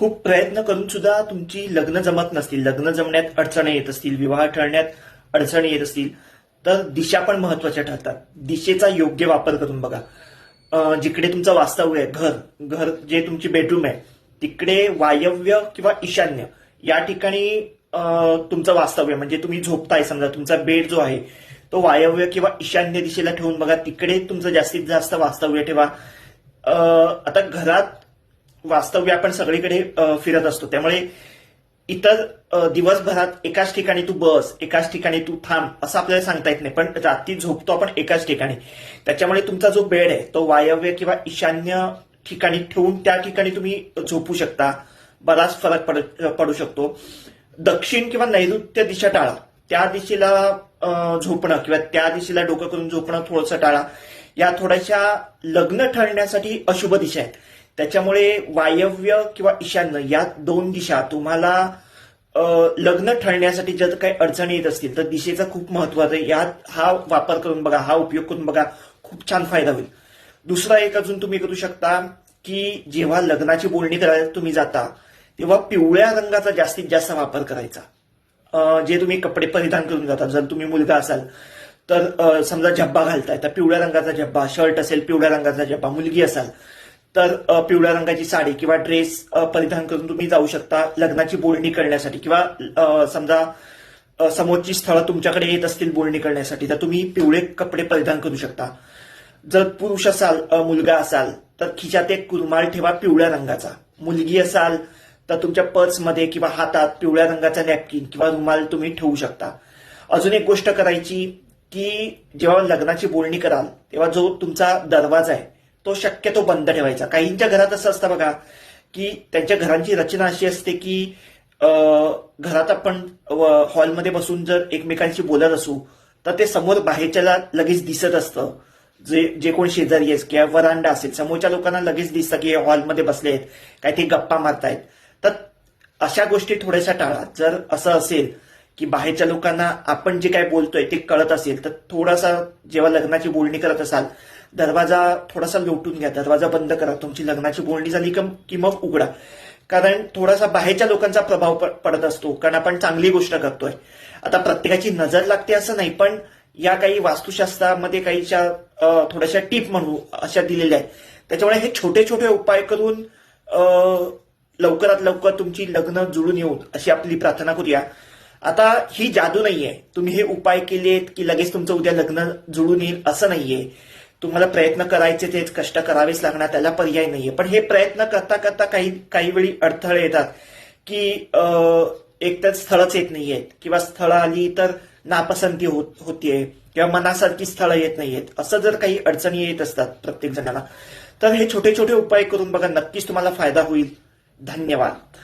खूप प्रयत्न करून सुद्धा तुमची लग्न जमत नसतील, लग्न जमण्यात अडचणी येत असतील, विवाह ठरण्यात अडचणी येत असतील, तर दिशा पण महत्वाच्या ठरतात. दिशेचा योग्य वापर करून बघा. जिकडे तुमचं वास्तव्य आहे, घर जे तुमची बेडरूम आहे, तिकडे वायव्य किंवा ईशान्य या ठिकाणी तुमचं वास्तव्य म्हणजे तुम्ही झोपताय, समजा तुमचा बेड जो आहे तो वायव्य किंवा ईशान्य दिशेला ठेवून बघा, तिकडे तुमचं जास्तीत जास्त वास्तव्य ठेवा. आता घरात वास्तव्य आपण सगळीकडे फिरत असतो, त्यामुळे इतर दिवसभरात एकाच ठिकाणी तू बस, एकाच ठिकाणी तू थांब असं आपल्याला सांगता येत नाही, पण रात्री झोपतो आपण एकाच ठिकाणी. त्याच्यामुळे तुमचा जो बेड आहे तो वायव्य किंवा ईशान्य ठिकाणी ठेवून त्या ठिकाणी तुम्ही झोपू शकता. बराच फरक पडू शकतो. दक्षिण किंवा नैऋत्य दिशा टाळा. त्या दिशेला झोपणं किंवा त्या दिशेला डोकं करून झोपणं थोडंसं टाळा. या थोड्याशा लग्न ठरण्यासाठी अशुभ दिशा आहेत. त्याच्यामुळे वायव्य किंवा ईशान्य या दोन दिशा तुम्हाला लग्न ठरण्यासाठी जर काही अडचणी येत असतील तर दिशेचा खूप महत्व आहे. यात हा वापर करून बघा, हा उपयोग करून बघा, खूप छान फायदा होईल. दुसरा एक अजून तुम्ही करू शकता की जेव्हा लग्नाची बोलणी करायला तुम्ही जाता तेव्हा पिवळ्या रंगाचा जास्तीत जास्त वापर करायचा. जे तुम्ही कपडे परिधान करून जाता, जर तुम्ही मुलगा असाल तर समजा झब्बा घालताय तर पिवळ्या रंगाचा झब्बा, शर्ट असेल पिवळ्या रंगाचा झब्बा, मुलगी असाल तर पिवळ्या रंगाची साडी किंवा ड्रेस परिधान करून तुम्ही जाऊ शकता लग्नाची बोलणी करण्यासाठी. किंवा समजा समोरची स्थळं तुमच्याकडे येत असतील बोलणी करण्यासाठी तर तुम्ही पिवळे कपडे परिधान करू शकता. जर पुरुष असाल, मुलगा असाल तर खिशात एक कुरमाळ ठेवा पिवळ्या रंगाचा. मुलगी असाल तर तुमच्या पर्समध्ये किंवा हातात पिवळ्या रंगाचा नॅपकिन किंवा रुमाल तुम्ही ठेवू शकता. अजून एक गोष्ट करायची की जेव्हा लग्नाची बोलणी कराल तेव्हा जो तुमचा दरवाजा आहे तो शक्यतो बंद ठेवायचा. काहींच्या घरात असं असतं बघा की त्यांच्या घरांची रचना अशी असते की घरात आपण हॉलमध्ये बसून जर एकमेकांशी बोलत असू तर ते समोर बाहेरच्याला लगेच दिसत असतं. जे कोण शेजारी आहे किंवा वरांडा असेल, समोरच्या लोकांना लगेच दिसतं की हॉलमध्ये बसले आहेत, काय ते गप्पा मारतायत. तर अशा गोष्टी थोड्याशा टाळा. जर असं असेल की बाहेरच्या लोकांना आपण जे काय बोलतोय ते कळत असेल तर थोडासा जेव्हा लग्नाची बोलणी करत असाल दरवाजा थोडासा लोटून घ्या, दरवाजा बंद करा. तुमची लग्नाची बोलणी झाली की मग उघडा. कारण थोडासा बाहेरच्या लोकांचा प्रभाव पडत असतो, कारण आपण चांगली गोष्ट करतोय. आता प्रत्येकाची नजर लागते असं नाही, पण या काही वास्तुशास्त्रामध्ये काहीच्या थोड्याशा टीप म्हणू अशा दिलेल्या आहेत. त्याच्यामुळे हे छोटे छोटे उपाय करून लवकरात लवकर तुमची लग्न जुळून येऊन अशी आपली प्रार्थना करूया. आता ही जादू नाहीये, तुम्ही हे उपाय केलेत की लगेच तुमचं उद्या लग्न जुळून येईल असं नाहीये. तुम्हाला प्रयत्न करायचे, तेच कष्ट करावेच लागणार, त्याला पर्याय नाहीये. पण हे प्रयत्न करता करता काही वेळी अडथळे येतात की एक तर स्थळच येत नाहीयेत किंवा स्थळं आली तर नापसंती होतीये किंवा मनासारखी स्थळं येत नाहीयेत. असं जर काही अडचणी येत असतात प्रत्येक जणाला तर हे छोटे छोटे उपाय करून बघा, नक्कीच तुम्हाला फायदा होईल. धन्यवाद.